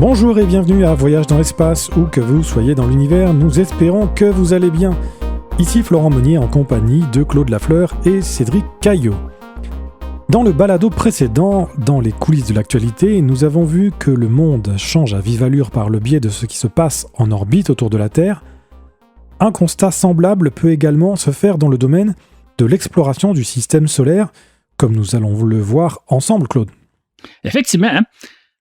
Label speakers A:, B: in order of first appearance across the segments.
A: Bonjour et bienvenue à Voyage dans l'espace, où que vous soyez dans l'univers, nous espérons que vous allez bien. Ici Florent Meunier en compagnie de Claude Lafleur et Cédric Caillot. Dans le balado précédent, dans les coulisses de l'actualité, nous avons vu que le monde change à vive allure par le biais de ce qui se passe en orbite autour de la Terre. Un constat semblable peut également se faire dans le domaine de l'exploration du système solaire, comme nous allons le voir ensemble, Claude.
B: Effectivement, hein?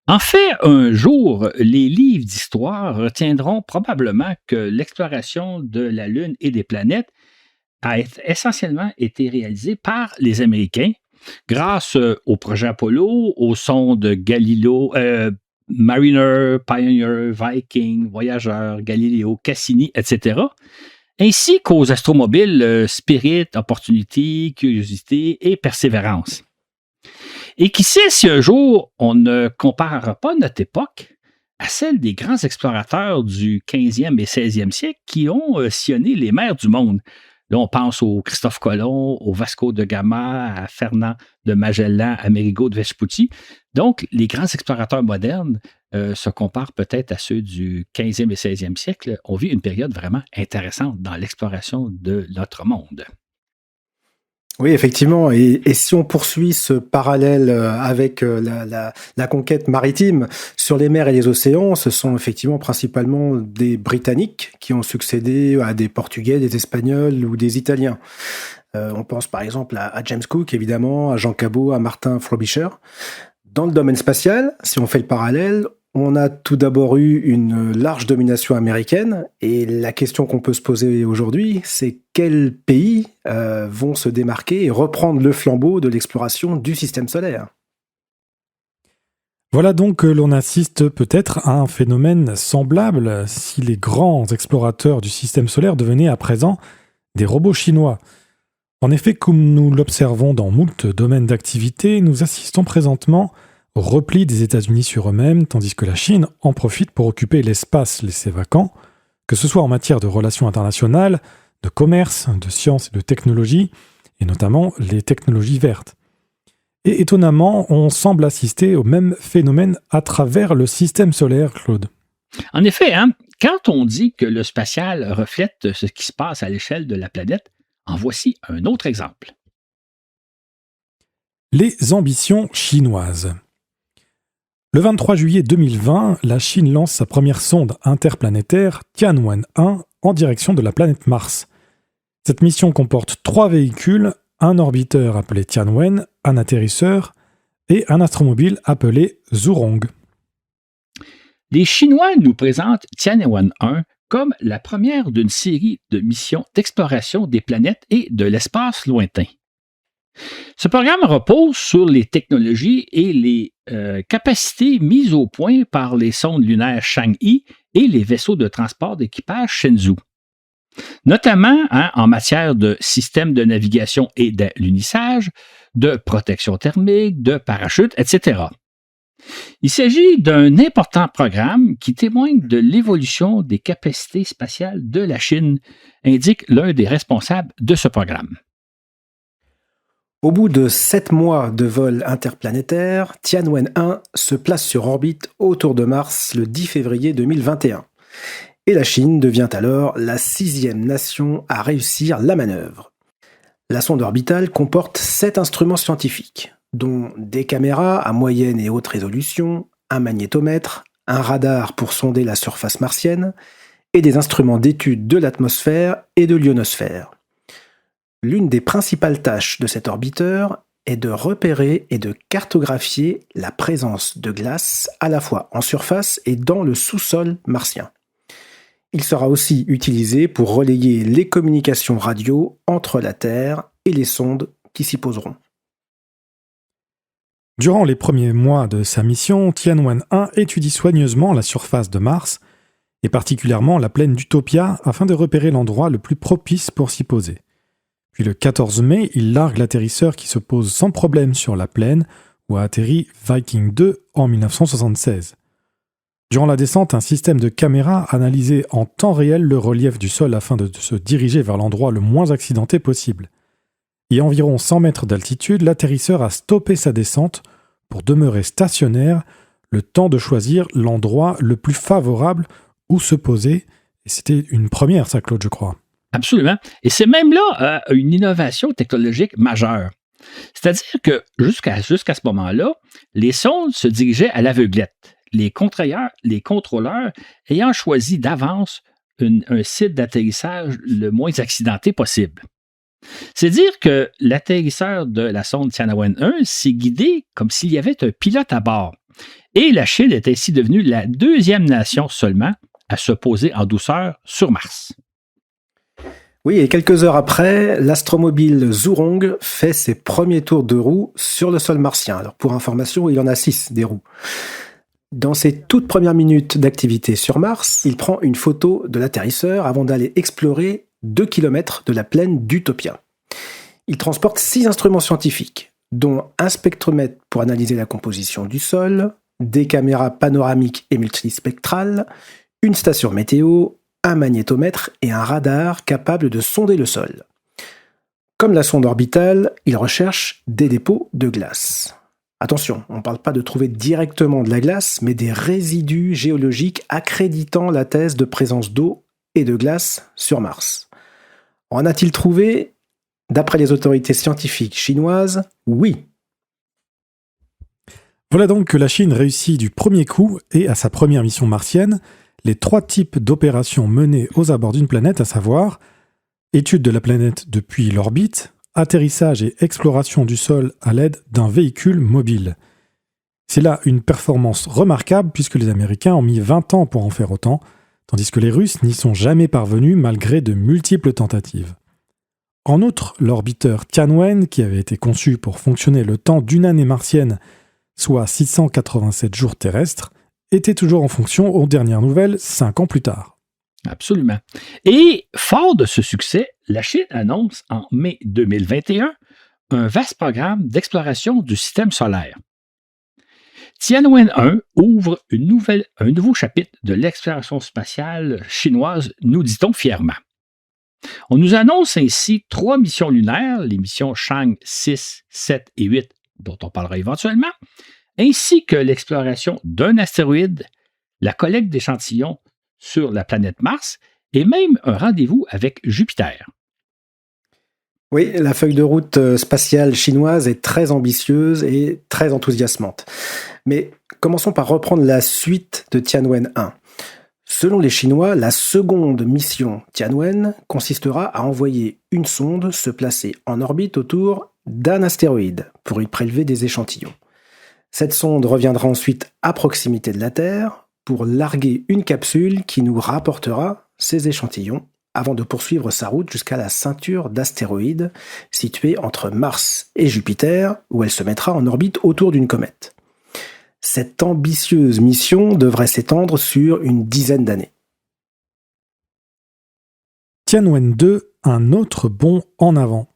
B: En fait, un jour, les livres d'histoire retiendront probablement que l'exploration de la Lune et des planètes a essentiellement été réalisée par les Américains grâce au projet Apollo, aux sondes Galileo, Mariner, Pioneer, Viking, Voyageur, Galileo, Cassini, etc., ainsi qu'aux astromobiles Spirit, Opportunity, Curiosity et Persévérance. Et qui sait si un jour on ne comparera pas notre époque à celle des grands explorateurs du 15e et 16e siècle qui ont sillonné les mers du monde. Là, on pense au Christophe Colomb, au Vasco de Gama, à Fernand de Magellan, à Amerigo de Vespucci. Donc, les grands explorateurs modernes se comparent peut-être à ceux du 15e et 16e siècle. On vit une période vraiment intéressante dans l'exploration de notre monde.
C: Oui, effectivement. Et si on poursuit ce parallèle avec la conquête maritime sur les mers et les océans, ce sont effectivement principalement des Britanniques qui ont succédé à des Portugais, des Espagnols ou des Italiens. On pense par exemple à James Cook, évidemment, à Jean Cabot, à Martin Frobisher. Dans le domaine spatial, si on fait le parallèle, on a tout d'abord eu une large domination américaine, et la question qu'on peut se poser aujourd'hui, c'est quels pays vont se démarquer et reprendre le flambeau de l'exploration du système solaire.
A: Voilà donc que l'on assiste peut-être à un phénomène semblable si les grands explorateurs du système solaire devenaient à présent des robots chinois. En effet, comme nous l'observons dans moult domaines d'activité, nous assistons présentement au repli des États-Unis sur eux-mêmes, tandis que la Chine en profite pour occuper l'espace laissé vacant, que ce soit en matière de relations internationales, de commerce, de sciences et de technologie, et notamment les technologies vertes. Et étonnamment, on semble assister au même phénomène à travers le système solaire, Claude.
B: En effet, hein, quand on dit que le spatial reflète ce qui se passe à l'échelle de la planète, en voici un autre exemple.
A: Les ambitions chinoises. Le 23 juillet 2020, la Chine lance sa première sonde interplanétaire Tianwen-1 en direction de la planète Mars. Cette mission comporte 3 véhicules, un orbiteur appelé Tianwen, un atterrisseur et un astromobile appelé Zhurong.
B: Les Chinois nous présentent Tianwen-1 comme la première d'une série de missions d'exploration des planètes et de l'espace lointain. Ce programme repose sur les technologies et les capacités mises au point par les sondes lunaires Chang'e et les vaisseaux de transport d'équipage Shenzhou, notamment en matière de systèmes de navigation et d'alunissage, de protection thermique, de parachute, etc. Il s'agit d'un important programme qui témoigne de l'évolution des capacités spatiales de la Chine, indique l'un des responsables de ce programme.
C: Au bout de 7 mois de vol interplanétaire, Tianwen-1 se place sur orbite autour de Mars le 10 février 2021. Et la Chine devient alors la 6e nation à réussir la manœuvre. La sonde orbitale comporte 7 instruments scientifiques, dont des caméras à moyenne et haute résolution, un magnétomètre, un radar pour sonder la surface martienne, et des instruments d'étude de l'atmosphère et de l'ionosphère. L'une des principales tâches de cet orbiteur est de repérer et de cartographier la présence de glace à la fois en surface et dans le sous-sol martien. Il sera aussi utilisé pour relayer les communications radio entre la Terre et les sondes qui s'y poseront.
A: Durant les premiers mois de sa mission, Tianwen-1 étudie soigneusement la surface de Mars, et particulièrement la plaine d'Utopia, afin de repérer l'endroit le plus propice pour s'y poser. Puis le 14 mai, il largue l'atterrisseur qui se pose sans problème sur la plaine où a atterri Viking 2 en 1976. Durant la descente, un système de caméras analysait en temps réel le relief du sol afin de se diriger vers l'endroit le moins accidenté possible. Et à environ 100 mètres d'altitude, l'atterrisseur a stoppé sa descente pour demeurer stationnaire le temps de choisir l'endroit le plus favorable où se poser. Et c'était une première, ça, Claude, je crois.
B: Absolument. Et c'est même là une innovation technologique majeure. C'est-à-dire que jusqu'à ce moment-là, les sondes se dirigeaient à l'aveuglette, les contrôleurs ayant choisi d'avance un site d'atterrissage le moins accidenté possible. C'est dire que l'atterrisseur de la sonde Tianwen 1 s'est guidé comme s'il y avait un pilote à bord. Et la Chine est ainsi devenue la deuxième nation seulement à se poser en douceur sur Mars.
C: Oui, et quelques heures après, l'astromobile Zhurong fait ses premiers tours de roue sur le sol martien. Alors pour information, il en a 6 des roues. Dans ses toutes premières minutes d'activité sur Mars, il prend une photo de l'atterrisseur avant d'aller explorer 2 km de la plaine d'Utopia. Il transporte 6 instruments scientifiques, dont un spectromètre pour analyser la composition du sol, des caméras panoramiques et multispectrales, une station météo, un magnétomètre et un radar capable de sonder le sol. Comme la sonde orbitale, il recherche des dépôts de glace. Attention, on ne parle pas de trouver directement de la glace, mais des résidus géologiques accréditant la thèse de présence d'eau et de glace sur Mars. En a-t-il trouvé? D'après les autorités scientifiques chinoises, oui.
A: Voilà donc que la Chine réussit du premier coup et à sa première mission martienne les 3 types d'opérations menées aux abords d'une planète, à savoir étude de la planète depuis l'orbite, atterrissage et exploration du sol à l'aide d'un véhicule mobile. C'est là une performance remarquable puisque les Américains ont mis 20 ans pour en faire autant, tandis que les Russes n'y sont jamais parvenus malgré de multiples tentatives. En outre, l'orbiteur Tianwen, qui avait été conçu pour fonctionner le temps d'une année martienne, soit 687 jours terrestres, était toujours en fonction aux dernières nouvelles 5 ans plus tard.
B: Absolument. Et fort de ce succès, la Chine annonce en mai 2021 un vaste programme d'exploration du système solaire. Tianwen 1 ouvre un nouveau chapitre de l'exploration spatiale chinoise, nous dit-on fièrement. On nous annonce ainsi 3 missions lunaires, les missions Chang 6, 7 et 8, dont on parlera éventuellement, ainsi que l'exploration d'un astéroïde, la collecte d'échantillons sur la planète Mars et même un rendez-vous avec Jupiter.
C: Oui, la feuille de route spatiale chinoise est très ambitieuse et très enthousiasmante. Mais commençons par reprendre la suite de Tianwen 1. Selon les Chinois, la seconde mission Tianwen consistera à envoyer une sonde se placer en orbite autour d'un astéroïde pour y prélever des échantillons. Cette sonde reviendra ensuite à proximité de la Terre pour larguer une capsule qui nous rapportera ces échantillons avant de poursuivre sa route jusqu'à la ceinture d'astéroïdes située entre Mars et Jupiter, où elle se mettra en orbite autour d'une comète. Cette ambitieuse mission devrait s'étendre sur une dizaine d'années.
A: Tianwen 2, un autre bond en avant.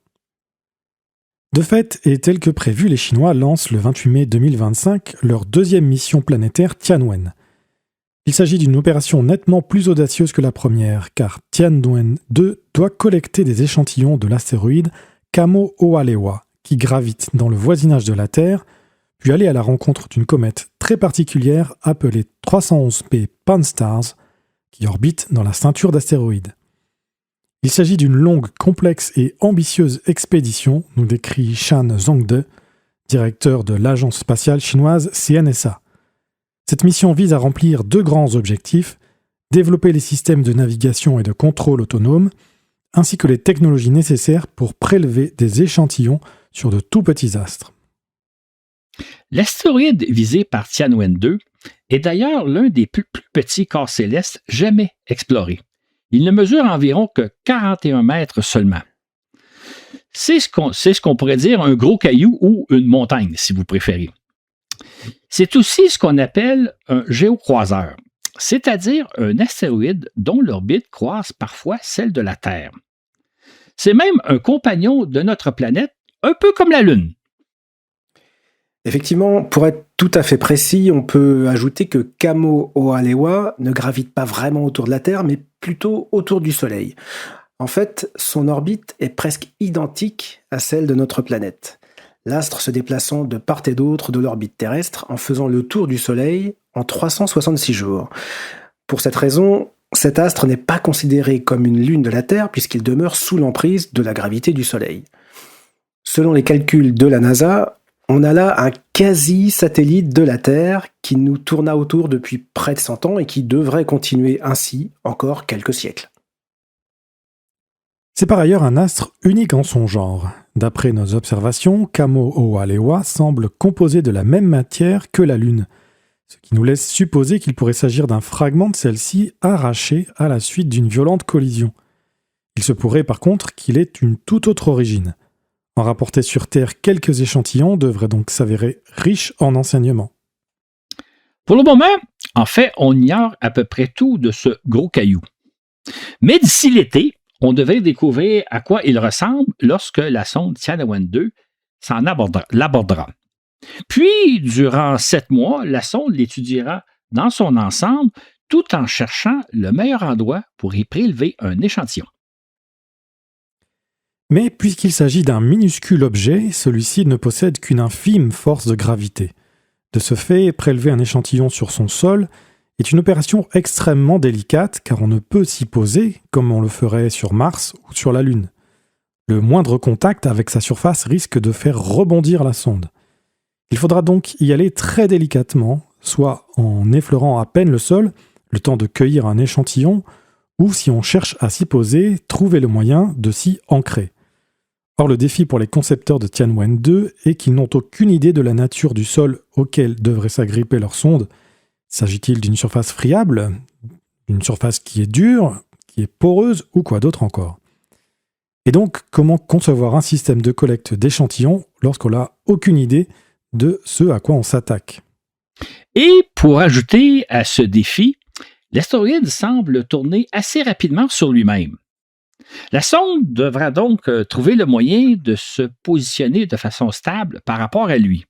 A: De fait, et tel que prévu, les Chinois lancent le 28 mai 2025 leur deuxième mission planétaire Tianwen. Il s'agit d'une opération nettement plus audacieuse que la première, car Tianwen 2 doit collecter des échantillons de l'astéroïde Kamo-Oalewa, qui gravite dans le voisinage de la Terre, puis aller à la rencontre d'une comète très particulière appelée 311P Pan-STARRS, qui orbite dans la ceinture d'astéroïdes. Il s'agit d'une longue, complexe et ambitieuse expédition, nous décrit Shan Zhongde, directeur de l'agence spatiale chinoise CNSA. Cette mission vise à remplir 2 grands objectifs, développer les systèmes de navigation et de contrôle autonomes, ainsi que les technologies nécessaires pour prélever des échantillons sur de tout petits astres.
B: L'astéroïde visé par Tianwen 2 est d'ailleurs l'un des plus petits corps célestes jamais explorés. Il ne mesure environ que 41 mètres seulement. C'est ce qu'on pourrait dire un gros caillou ou une montagne, si vous préférez. C'est aussi ce qu'on appelle un géocroiseur, c'est-à-dire un astéroïde dont l'orbite croise parfois celle de la Terre. C'est même un compagnon de notre planète, un peu comme la Lune.
C: Effectivement, pour être tout à fait précis, on peut ajouter que Kamo-Oalewa ne gravite pas vraiment autour de la Terre, mais plutôt autour du Soleil. En fait, son orbite est presque identique à celle de notre planète. l'astre se déplaçant de part et d'autre de l'orbite terrestre en faisant le tour du Soleil en 366 jours. Pour cette raison, cet astre n'est pas considéré comme une lune de la Terre puisqu'il demeure sous l'emprise de la gravité du Soleil. Selon les calculs de la NASA, on a là un quasi-satellite de la Terre qui nous tourna autour depuis près de 100 ans et qui devrait continuer ainsi encore quelques siècles.
A: C'est par ailleurs un astre unique en son genre. D'après nos observations, Kamo'oalewa semble composé de la même matière que la Lune, ce qui nous laisse supposer qu'il pourrait s'agir d'un fragment de celle-ci arraché à la suite d'une violente collision. Il se pourrait par contre qu'il ait une toute autre origine. En rapporter sur Terre quelques échantillons devrait donc s'avérer riche en enseignements.
B: Pour le moment, en fait, on ignore à peu près tout de ce gros caillou. Mais d'ici l'été, on devrait découvrir à quoi il ressemble lorsque la sonde Tianwen-2 l'abordera. Puis, durant 7 mois, la sonde l'étudiera dans son ensemble tout en cherchant le meilleur endroit pour y prélever un échantillon.
A: Mais puisqu'il s'agit d'un minuscule objet, celui-ci ne possède qu'une infime force de gravité. De ce fait, prélever un échantillon sur son sol est une opération extrêmement délicate car on ne peut s'y poser comme on le ferait sur Mars ou sur la Lune. Le moindre contact avec sa surface risque de faire rebondir la sonde. Il faudra donc y aller très délicatement, soit en effleurant à peine le sol, le temps de cueillir un échantillon, ou si on cherche à s'y poser, trouver le moyen de s'y ancrer. Or, le défi pour les concepteurs de Tianwen-2 est qu'ils n'ont aucune idée de la nature du sol auquel devrait s'agripper leur sonde. S'agit-il d'une surface friable, d'une surface qui est dure, qui est poreuse ou quoi d'autre encore? Et donc, comment concevoir un système de collecte d'échantillons lorsqu'on n'a aucune idée de ce à quoi on s'attaque?
B: Et pour ajouter à ce défi, l'astéroïde semble tourner assez rapidement sur lui-même. La sonde devra donc trouver le moyen de se positionner de façon stable par rapport à lui.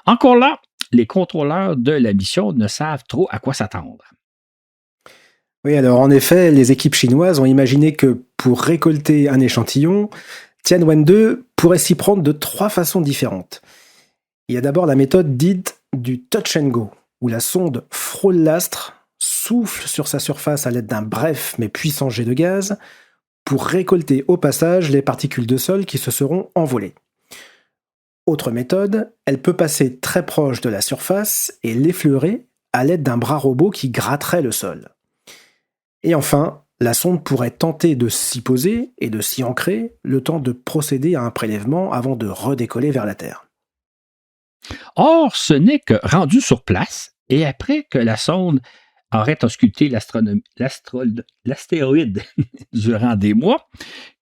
B: Encore là, les contrôleurs de la mission ne savent trop à quoi s'attendre.
C: Oui, alors en effet, les équipes chinoises ont imaginé que pour récolter un échantillon, Tianwen-2 pourrait s'y prendre de 3 façons différentes. Il y a d'abord la méthode dite du touch and go, où la sonde frôle l'astre, souffle sur sa surface à l'aide d'un bref mais puissant jet de gaz, pour récolter au passage les particules de sol qui se seront envolées. Autre méthode, elle peut passer très proche de la surface et l'effleurer à l'aide d'un bras robot qui gratterait le sol. Et enfin, la sonde pourrait tenter de s'y poser et de s'y ancrer le temps de procéder à un prélèvement avant de redécoller vers la Terre.
B: Or, ce n'est que rendu sur place et après que la sonde aurait ausculté l'astéroïde durant des mois,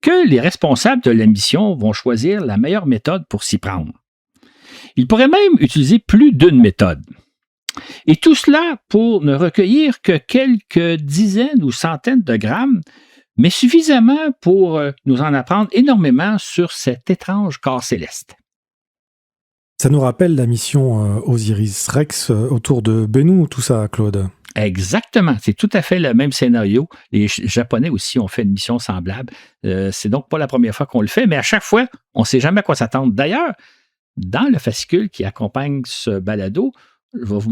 B: que les responsables de la mission vont choisir la meilleure méthode pour s'y prendre. Ils pourraient même utiliser plus d'une méthode. Et tout cela pour ne recueillir que quelques dizaines ou centaines de grammes, mais suffisamment pour nous en apprendre énormément sur cet étrange corps céleste.
A: Ça nous rappelle la mission Osiris-Rex autour de Bennu, tout ça, Claude.
B: Exactement, c'est tout à fait le même scénario. Les Japonais aussi ont fait une mission semblable. C'est donc pas la première fois qu'on le fait, mais à chaque fois, on ne sait jamais à quoi s'attendre. D'ailleurs, dans le fascicule qui accompagne ce balado,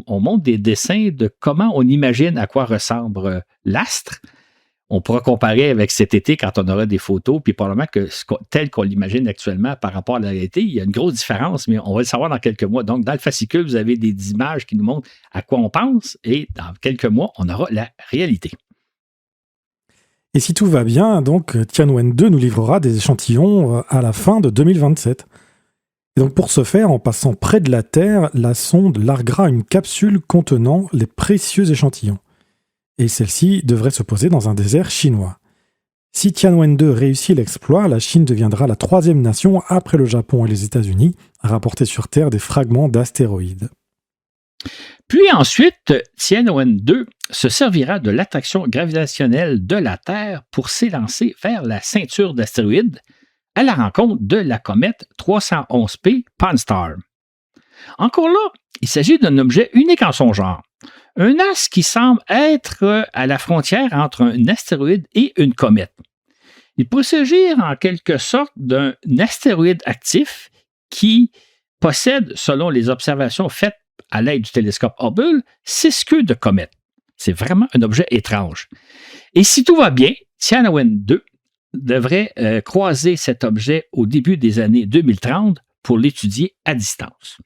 B: on montre des dessins de comment on imagine à quoi ressemble l'astre. On pourra comparer avec cet été quand on aura des photos, puis probablement que tel qu'on l'imagine actuellement par rapport à la réalité, il y a une grosse différence, mais on va le savoir dans quelques mois. Donc, dans le fascicule, vous avez des images qui nous montrent à quoi on pense, et dans quelques mois, on aura la réalité.
A: Et si tout va bien, donc Tianwen-2 nous livrera des échantillons à la fin de 2027. Et donc pour ce faire, en passant près de la Terre, la sonde larguera une capsule contenant les précieux échantillons. Et celle-ci devrait se poser dans un désert chinois. Si Tianwen-2 réussit l'exploit, la Chine deviendra la 3e nation après le Japon et les États-Unis à rapporter sur Terre des fragments d'astéroïdes.
B: Puis ensuite, Tianwen-2 se servira de l'attraction gravitationnelle de la Terre pour s'élancer vers la ceinture d'astéroïdes à la rencontre de la comète 311P Pan-STARRS. Encore là, il s'agit d'un objet unique en son genre. Un astre qui semble être à la frontière entre un astéroïde et une comète. Il pourrait s'agir en quelque sorte d'un astéroïde actif qui possède, selon les observations faites à l'aide du télescope Hubble, 6 queues de comète. C'est vraiment un objet étrange. Et si tout va bien, Tianwen 2 devrait croiser cet objet au début des années 2030 pour l'étudier à distance.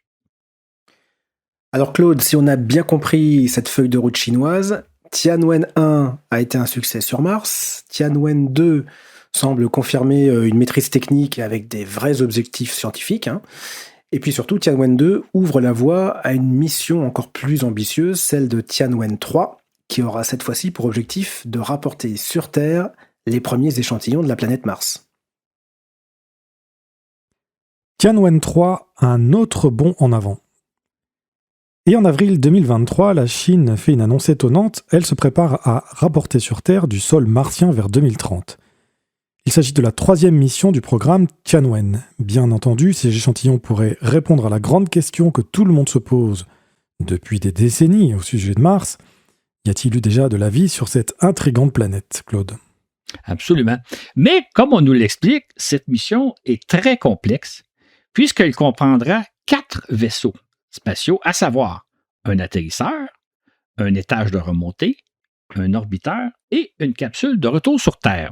C: Alors Claude, si on a bien compris cette feuille de route chinoise, Tianwen 1 a été un succès sur Mars, Tianwen 2 semble confirmer une maîtrise technique avec des vrais objectifs scientifiques, et puis surtout Tianwen 2 ouvre la voie à une mission encore plus ambitieuse, celle de Tianwen 3, qui aura cette fois-ci pour objectif de rapporter sur Terre les premiers échantillons de la planète Mars.
A: Tianwen 3 a un autre bond en avant. Et en avril 2023, la Chine fait une annonce étonnante, elle se prépare à rapporter sur Terre du sol martien vers 2030. Il s'agit de la 3e mission du programme Tianwen. Bien entendu, ces échantillons pourraient répondre à la grande question que tout le monde se pose depuis des décennies au sujet de Mars. Y a-t-il eu déjà de la vie sur cette intrigante planète, Claude ?
B: Absolument. Mais comme on nous l'explique, cette mission est très complexe puisqu'elle comprendra 4 vaisseaux spatiaux, à savoir un atterrisseur, un étage de remontée, un orbiteur et une capsule de retour sur Terre.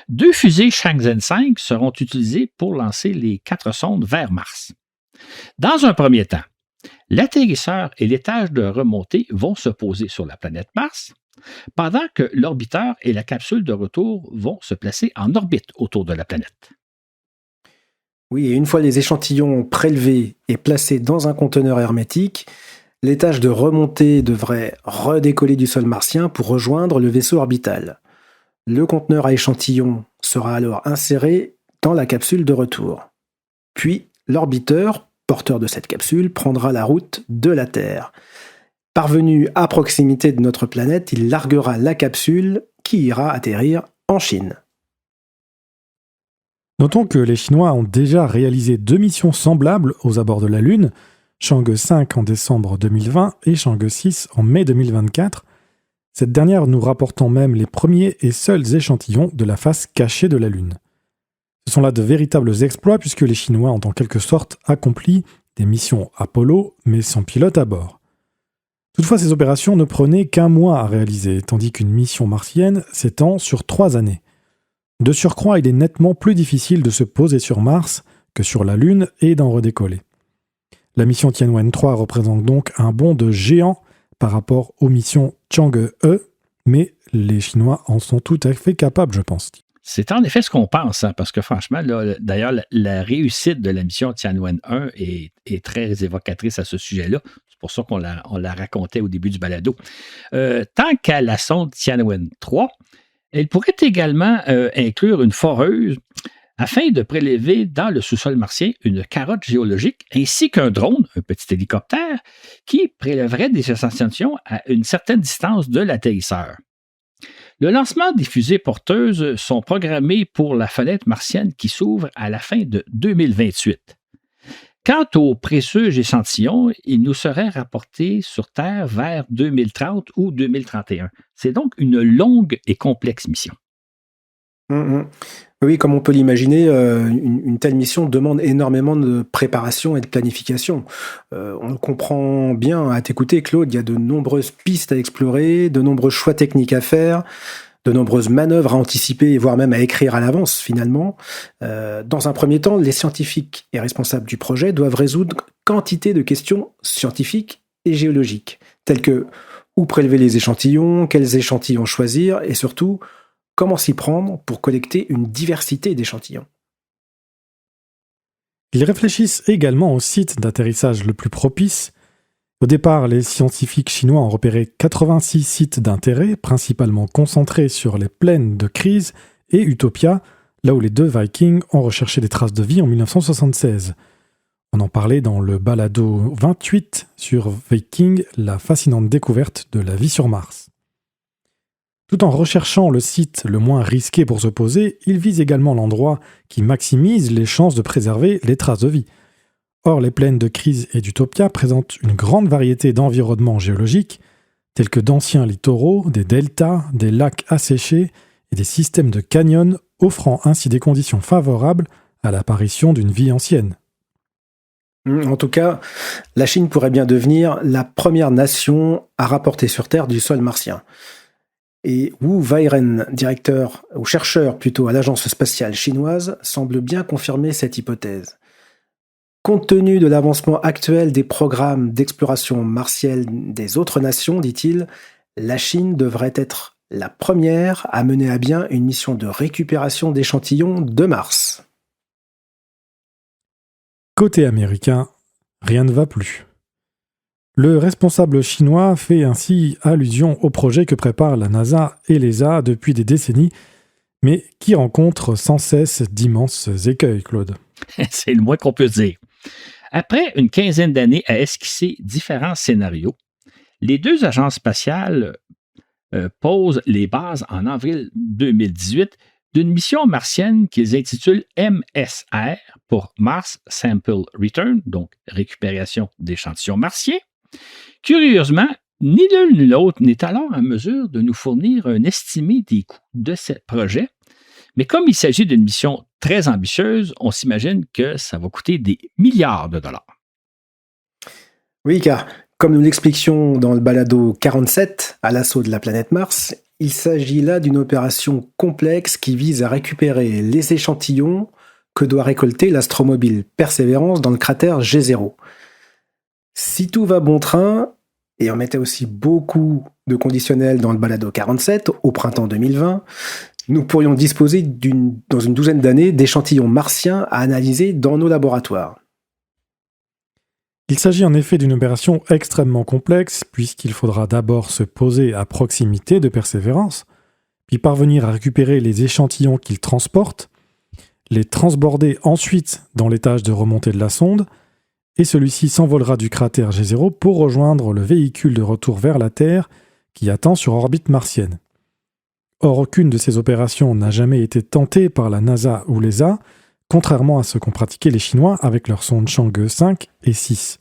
B: 2 fusées Chang'e 5 seront utilisées pour lancer les 4 sondes vers Mars. Dans un premier temps, l'atterrisseur et l'étage de remontée vont se poser sur la planète Mars, pendant que l'orbiteur et la capsule de retour vont se placer en orbite autour de la planète.
C: Oui, et une fois les échantillons prélevés et placés dans un conteneur hermétique, l'étage de remontée devrait redécoller du sol martien pour rejoindre le vaisseau orbital. Le conteneur à échantillons sera alors inséré dans la capsule de retour. Puis, l'orbiteur, porteur de cette capsule, prendra la route de la Terre. Parvenu à proximité de notre planète, il larguera la capsule qui ira atterrir en Chine.
A: Notons que les Chinois ont déjà réalisé 2 missions semblables aux abords de la Lune, Chang'e 5 en décembre 2020 et Chang'e 6 en mai 2024, cette dernière nous rapportant même les premiers et seuls échantillons de la face cachée de la Lune. Ce sont là de véritables exploits puisque les Chinois ont en quelque sorte accompli des missions Apollo mais sans pilote à bord. Toutefois, ces opérations ne prenaient qu'un mois à réaliser, tandis qu'une mission martienne s'étend sur 3 années. De surcroît, il est nettement plus difficile de se poser sur Mars que sur la Lune et d'en redécoller. La mission Tianwen 3 représente donc un bond de géant par rapport aux missions Chang'e, mais les Chinois en sont tout à fait capables, je pense.
B: C'est en effet ce qu'on pense, parce que franchement, là, d'ailleurs, la réussite de la mission Tianwen 1 est très évocatrice à ce sujet-là. C'est pour ça qu'on la racontait au début du balado. Tant qu'à la sonde Tianwen 3, elle pourrait également inclure une foreuse afin de prélever dans le sous-sol martien une carotte géologique ainsi qu'un drone, un petit hélicoptère, qui prélèverait des échantillons à une certaine distance de l'atterrisseur. Le lancement des fusées porteuses sont programmés pour la fenêtre martienne qui s'ouvre à la fin de 2028. Quant aux précieux échantillons, ils nous seraient rapportés sur Terre vers 2030 ou 2031. C'est donc une longue et complexe mission.
C: Oui, comme on peut l'imaginer, une telle mission demande énormément de préparation et de planification. On le comprend bien à t'écouter, Claude, il y a de nombreuses pistes à explorer, de nombreux choix techniques à faire, de nombreuses manœuvres à anticiper, voire même à écrire à l'avance, finalement. Dans un premier temps, les scientifiques et responsables du projet doivent résoudre quantité de questions scientifiques et géologiques, telles que où prélever les échantillons, quels échantillons choisir, et surtout, comment s'y prendre pour collecter une diversité d'échantillons.
A: Ils réfléchissent également au site d'atterrissage le plus propice. Au départ, les scientifiques chinois ont repéré 86 sites d'intérêt, principalement concentrés sur les plaines de Crise et Utopia, là où les 2 Vikings ont recherché des traces de vie en 1976. On en parlait dans le balado 28 sur Viking, la fascinante découverte de la vie sur Mars. Tout en recherchant le site le moins risqué pour se poser, ils visent également l'endroit qui maximise les chances de préserver les traces de vie. Or, les plaines de Crise et d'Utopia présentent une grande variété d'environnements géologiques, tels que d'anciens littoraux, des deltas, des lacs asséchés et des systèmes de canyons, offrant ainsi des conditions favorables à l'apparition d'une vie ancienne.
C: En tout cas, la Chine pourrait bien devenir la première nation à rapporter sur Terre du sol martien. Et Wu Weiren, directeur ou chercheur plutôt à l'agence spatiale chinoise, semble bien confirmer cette hypothèse. Compte tenu de l'avancement actuel des programmes d'exploration martienne des autres nations, dit-il, la Chine devrait être la première à mener à bien une mission de récupération d'échantillons de Mars.
A: Côté américain, rien ne va plus. Le responsable chinois fait ainsi allusion au projet que préparent la NASA et l'ESA depuis des décennies, mais qui rencontre sans cesse d'immenses écueils, Claude.
B: C'est le moins qu'on peut dire. Après une quinzaine d'années à esquisser différents scénarios, les deux agences spatiales posent les bases en avril 2018 d'une mission martienne qu'ils intitulent MSR pour Mars Sample Return, donc récupération d'échantillons martiens. Curieusement, ni l'un ni l'autre n'est alors en mesure de nous fournir un estimé des coûts de ce projet, mais comme il s'agit d'une mission très ambitieuse, on s'imagine que ça va coûter des milliards de dollars.
C: Oui, car comme nous l'expliquions dans le balado 47, à l'assaut de la planète Mars, il s'agit là d'une opération complexe qui vise à récupérer les échantillons que doit récolter l'astromobile Perseverance dans le cratère G0. Si tout va bon train, et on mettait aussi beaucoup de conditionnels dans le balado 47 au printemps 2020, nous pourrions disposer dans une douzaine d'années d'échantillons martiens à analyser dans nos laboratoires.
A: Il s'agit en effet d'une opération extrêmement complexe, puisqu'il faudra d'abord se poser à proximité de Persévérance, puis parvenir à récupérer les échantillons qu'il transporte, les transborder ensuite dans l'étage de remontée de la sonde, et celui-ci s'envolera du cratère G0 pour rejoindre le véhicule de retour vers la Terre qui attend sur orbite martienne. Or, aucune de ces opérations n'a jamais été tentée par la NASA ou l'ESA, contrairement à ce qu'ont pratiqué les Chinois avec leurs sondes Chang'e 5 et 6.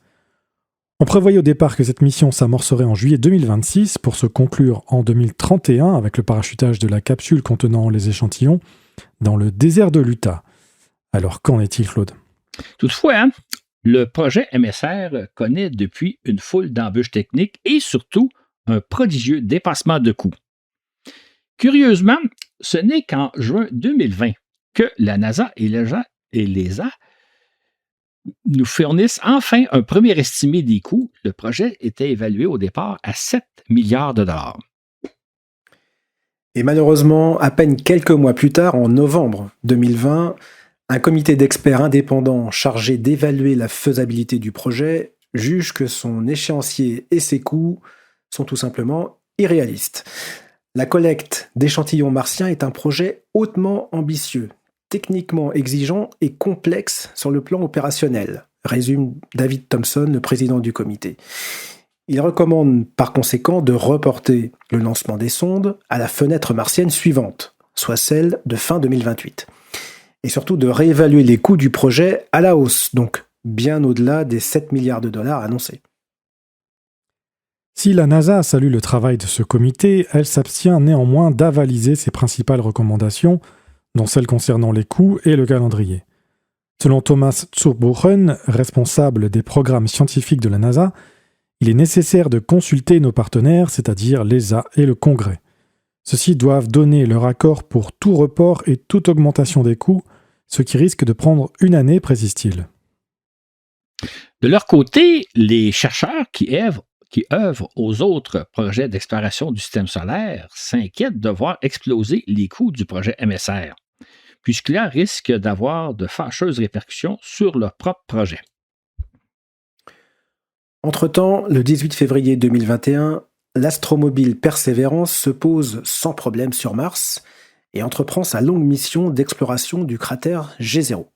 A: On prévoyait au départ que cette mission s'amorcerait en juillet 2026 pour se conclure en 2031 avec le parachutage de la capsule contenant les échantillons dans le désert de l'Utah. Alors qu'en est-il, Claude ?
B: Toutefois, le projet MSR connaît depuis une foule d'embûches techniques et surtout un prodigieux dépassement de coûts. Curieusement, ce n'est qu'en juin 2020 que la NASA et l'ESA nous fournissent enfin un premier estimé des coûts. Le projet était évalué au départ à 7 milliards de dollars.
C: Et malheureusement, à peine quelques mois plus tard, en novembre 2020, un comité d'experts indépendants chargé d'évaluer la faisabilité du projet juge que son échéancier et ses coûts sont tout simplement irréalistes. La collecte d'échantillons martiens est un projet hautement ambitieux, techniquement exigeant et complexe sur le plan opérationnel, résume David Thompson, le président du comité. Il recommande par conséquent de reporter le lancement des sondes à la fenêtre martienne suivante, soit celle de fin 2028. Et surtout de réévaluer les coûts du projet à la hausse, donc bien au-delà des 7 milliards de dollars annoncés.
A: Si la NASA salue le travail de ce comité, elle s'abstient néanmoins d'avaliser ses principales recommandations, dont celles concernant les coûts et le calendrier. Selon Thomas Zurbuchen, responsable des programmes scientifiques de la NASA, il est nécessaire de consulter nos partenaires, c'est-à-dire l'ESA et le Congrès. Ceux-ci doivent donner leur accord pour tout report et toute augmentation des coûts, ce qui risque de prendre une année, précise-t-il.
B: De leur côté, les chercheurs qui œuvrent aux autres projets d'exploration du système solaire s'inquiètent de voir exploser les coûts du projet MSR, puisqu'il risque d'avoir de fâcheuses répercussions sur leur propre projet.
C: Entre-temps, le 18 février 2021, l'astromobile Perseverance se pose sans problème sur Mars et entreprend sa longue mission d'exploration du cratère G0.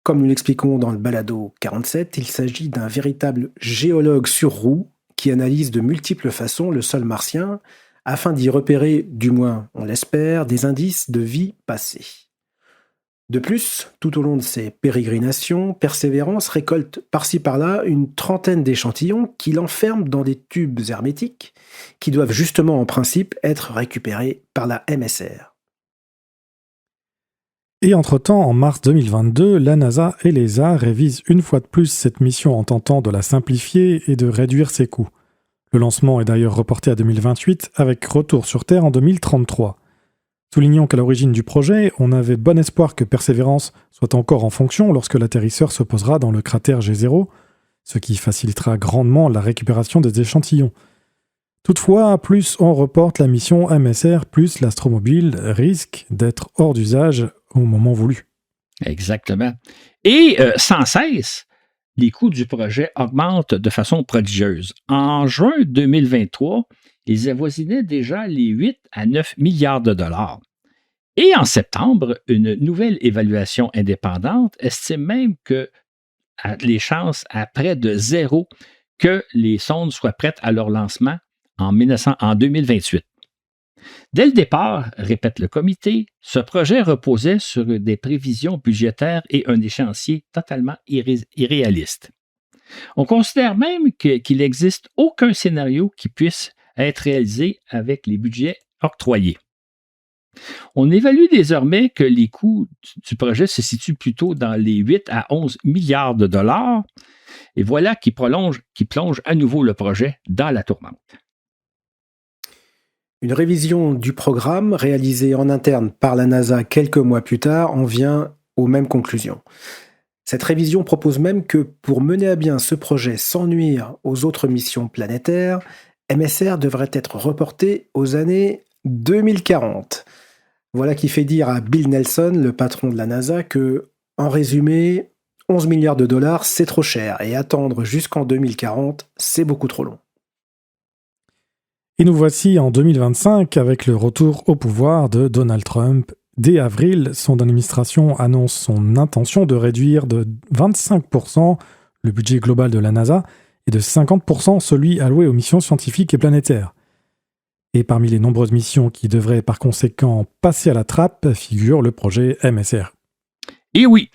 C: Comme nous l'expliquons dans le balado 47, il s'agit d'un véritable géologue sur roue qui analyse de multiples façons le sol martien afin d'y repérer, du moins on l'espère, des indices de vie passée. De plus, tout au long de ses pérégrinations, Persévérance récolte par-ci par-là une trentaine d'échantillons qu'il enferme dans des tubes hermétiques qui doivent justement en principe être récupérés par la MSR.
A: Et entre-temps, en mars 2022, la NASA et l'ESA révisent une fois de plus cette mission en tentant de la simplifier et de réduire ses coûts. Le lancement est d'ailleurs reporté à 2028 avec retour sur Terre en 2033. Soulignons qu'à l'origine du projet, on avait bon espoir que Perseverance soit encore en fonction lorsque l'atterrisseur se posera dans le cratère G0, ce qui facilitera grandement la récupération des échantillons. Toutefois, plus on reporte la mission MSR, plus l'astromobile risque d'être hors d'usage au moment voulu.
B: Exactement. Et sans cesse, les coûts du projet augmentent de façon prodigieuse. En juin 2023, ils avoisinaient déjà les 8 à 9 milliards de dollars. Et en septembre, une nouvelle évaluation indépendante estime même que les chances à près de zéro que les sondes soient prêtes à leur lancement en 2028. Dès le départ, répète le comité, ce projet reposait sur des prévisions budgétaires et un échéancier totalement irréaliste. On considère même qu'il n'existe aucun scénario qui puisse être réalisé avec les budgets octroyés. On évalue désormais que les coûts du projet se situent plutôt dans les 8 à 11 milliards de dollars, et voilà qui plonge à nouveau le projet dans la tourmente.
C: Une révision du programme réalisée en interne par la NASA quelques mois plus tard en vient aux mêmes conclusions. Cette révision propose même que pour mener à bien ce projet sans nuire aux autres missions planétaires, MSR devrait être reporté aux années 2040. Voilà qui fait dire à Bill Nelson, le patron de la NASA, que, en résumé, 11 milliards de dollars, c'est trop cher, et attendre jusqu'en 2040, c'est beaucoup trop long.
A: Et nous voici en 2025 avec le retour au pouvoir de Donald Trump. Dès avril, son administration annonce son intention de réduire de 25% le budget global de la NASA et de 50% celui alloué aux missions scientifiques et planétaires. Et parmi les nombreuses missions qui devraient par conséquent passer à la trappe figure le projet MSR.
B: Et oui,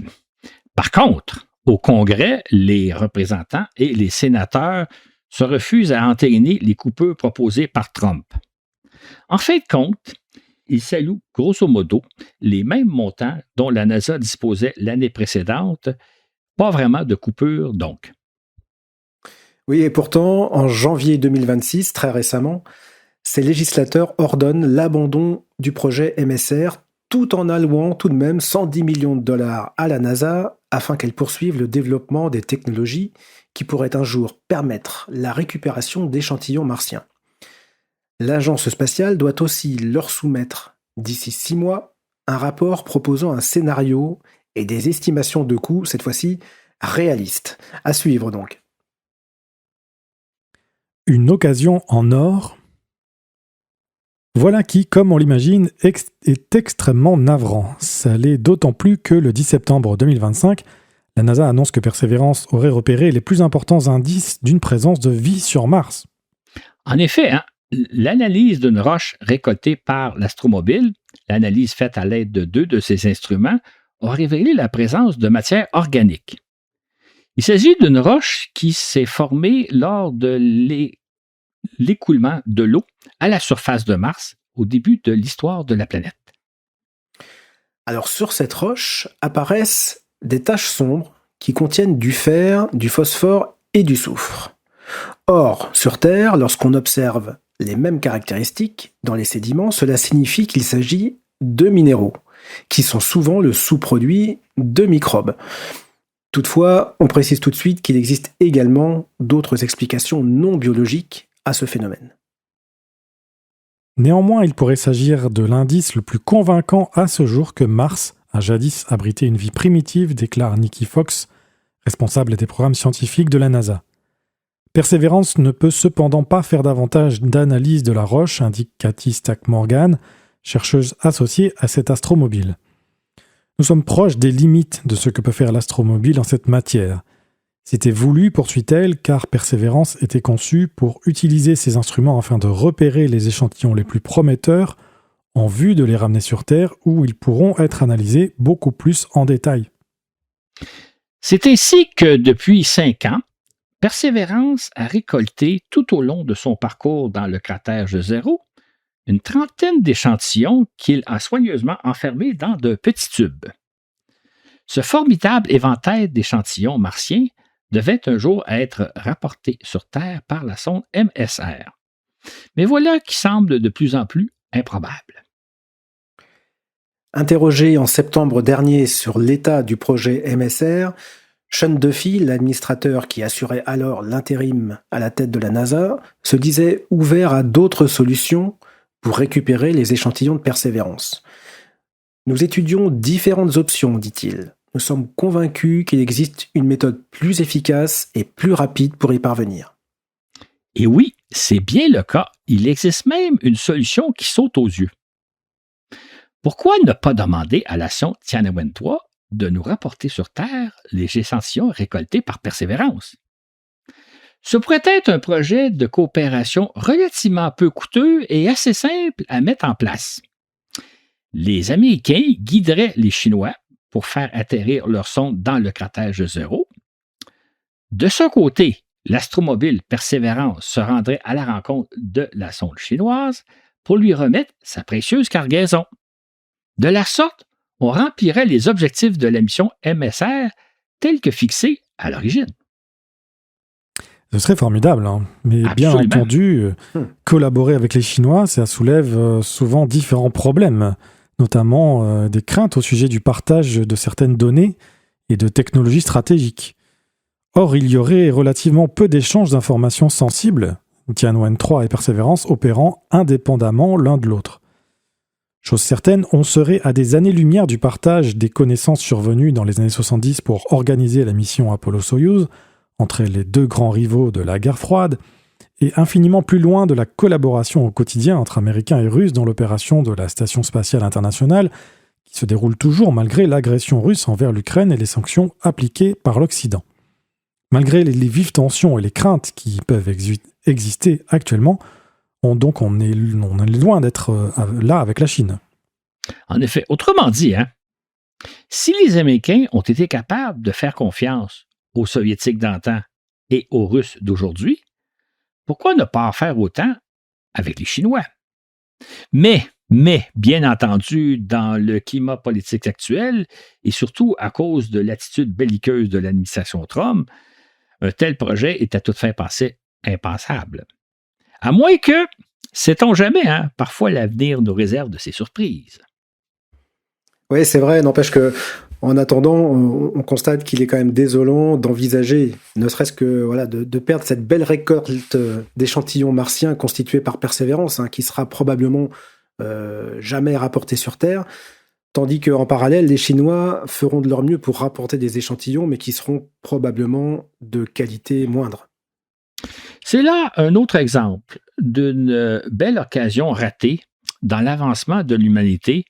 B: par contre, au Congrès, les représentants et les sénateurs se refusent à entériner les coupures proposées par Trump. En fin de compte, il s'alloue grosso modo les mêmes montants dont la NASA disposait l'année précédente, pas vraiment de coupure donc.
C: Oui, et pourtant, en janvier 2026, très récemment, ces législateurs ordonnent l'abandon du projet MSR tout en allouant tout de même 110 millions de dollars à la NASA afin qu'elle poursuive le développement des technologies qui pourraient un jour permettre la récupération d'échantillons martiens. L'agence spatiale doit aussi leur soumettre, d'ici 6 mois, un rapport proposant un scénario et des estimations de coûts, cette fois-ci réalistes. À suivre donc.
A: Une occasion en or. Voilà qui, comme on l'imagine, est extrêmement navrant. Ça l'est d'autant plus que le 10 septembre 2025, la NASA annonce que Perseverance aurait repéré les plus importants indices d'une présence de vie sur Mars.
B: En effet, l'analyse d'une roche récoltée par l'astromobile, l'analyse faite à l'aide de 2 de ces instruments, a révélé la présence de matière organique. Il s'agit d'une roche qui s'est formée lors de l'écoulement de l'eau à la surface de Mars au début de l'histoire de la planète.
C: Alors sur cette roche apparaissent des taches sombres qui contiennent du fer, du phosphore et du soufre. Or, sur Terre, lorsqu'on observe les mêmes caractéristiques dans les sédiments, cela signifie qu'il s'agit de minéraux, qui sont souvent le sous-produit de microbes. Toutefois, on précise tout de suite qu'il existe également d'autres explications non biologiques à ce phénomène.
A: Néanmoins, il pourrait s'agir de l'indice le plus convaincant à ce jour que Mars a jadis abrité une vie primitive, déclare Nikki Fox, responsable des programmes scientifiques de la NASA. Perseverance ne peut cependant pas faire davantage d'analyse de la roche, indique Cathy Stack-Morgan, chercheuse associée à cet astromobile. Nous sommes proches des limites de ce que peut faire l'astromobile en cette matière. C'était voulu, poursuit-elle, car Perseverance était conçue pour utiliser ces instruments afin de repérer les échantillons les plus prometteurs en vue de les ramener sur Terre où ils pourront être analysés beaucoup plus en détail.
B: C'est ainsi que depuis 5 ans, Perseverance a récolté tout au long de son parcours dans le cratère G0 une trentaine d'échantillons qu'il a soigneusement enfermés dans de petits tubes. Ce formidable éventail d'échantillons martiens devait un jour être rapporté sur Terre par la sonde MSR. Mais voilà qui semble de plus en plus improbable.
C: Interrogé en septembre dernier sur l'état du projet MSR, Sean Duffy, l'administrateur qui assurait alors l'intérim à la tête de la NASA, se disait ouvert à d'autres solutions pour récupérer les échantillons de Persévérance. Nous étudions différentes options, dit-il. Nous sommes convaincus qu'il existe une méthode plus efficace et plus rapide pour y parvenir.
B: Et oui, c'est bien le cas. Il existe même une solution qui saute aux yeux. Pourquoi ne pas demander à la sonde Tianwen 3 de nous rapporter sur Terre les échantillons récoltés par Persévérance? Ce pourrait être un projet de coopération relativement peu coûteux et assez simple à mettre en place. Les Américains guideraient les Chinois pour faire atterrir leur sonde dans le cratère zéro. De son côté, l'astromobile Persévérance se rendrait à la rencontre de la sonde chinoise pour lui remettre sa précieuse cargaison. De la sorte, on remplirait les objectifs de la mission MSR tels que fixés à l'origine.
A: Ce serait formidable, hein. Mais bien
B: Absolument.
A: entendu, collaborer avec les Chinois, ça soulève souvent différents problèmes, notamment des craintes au sujet du partage de certaines données et de technologies stratégiques. Or, il y aurait relativement peu d'échanges d'informations sensibles, Tianwen 3 et Persévérance opérant indépendamment l'un de l'autre. Chose certaine, on serait à des années-lumière du partage des connaissances survenues dans les années 70 pour organiser la mission Apollo-Soyouz, entre les deux grands rivaux de la guerre froide, et infiniment plus loin de la collaboration au quotidien entre Américains et Russes dans l'opération de la Station spatiale internationale, qui se déroule toujours malgré l'agression russe envers l'Ukraine et les sanctions appliquées par l'Occident. Malgré les vives tensions et les craintes qui peuvent exister actuellement, on est loin d'être là avec la Chine.
B: En effet, autrement dit, si les Américains ont été capables de faire confiance aux Soviétiques d'antan et aux Russes d'aujourd'hui, pourquoi ne pas en faire autant avec les Chinois? Mais, bien entendu, dans le climat politique actuel, et surtout à cause de l'attitude belliqueuse de l'administration Trump, un tel projet est à toute fin passée impensable. À moins que, sait-on jamais, parfois l'avenir nous réserve de ces surprises.
C: Oui, c'est vrai, n'empêche que en attendant, on constate qu'il est quand même désolant d'envisager, ne serait-ce que de perdre cette belle récolte d'échantillons martiens constitués par Persévérance, qui sera probablement jamais rapportée sur Terre, tandis qu'en parallèle, les Chinois feront de leur mieux pour rapporter des échantillons, mais qui seront probablement de qualité moindre.
B: C'est là un autre exemple d'une belle occasion ratée dans l'avancement de l'humanité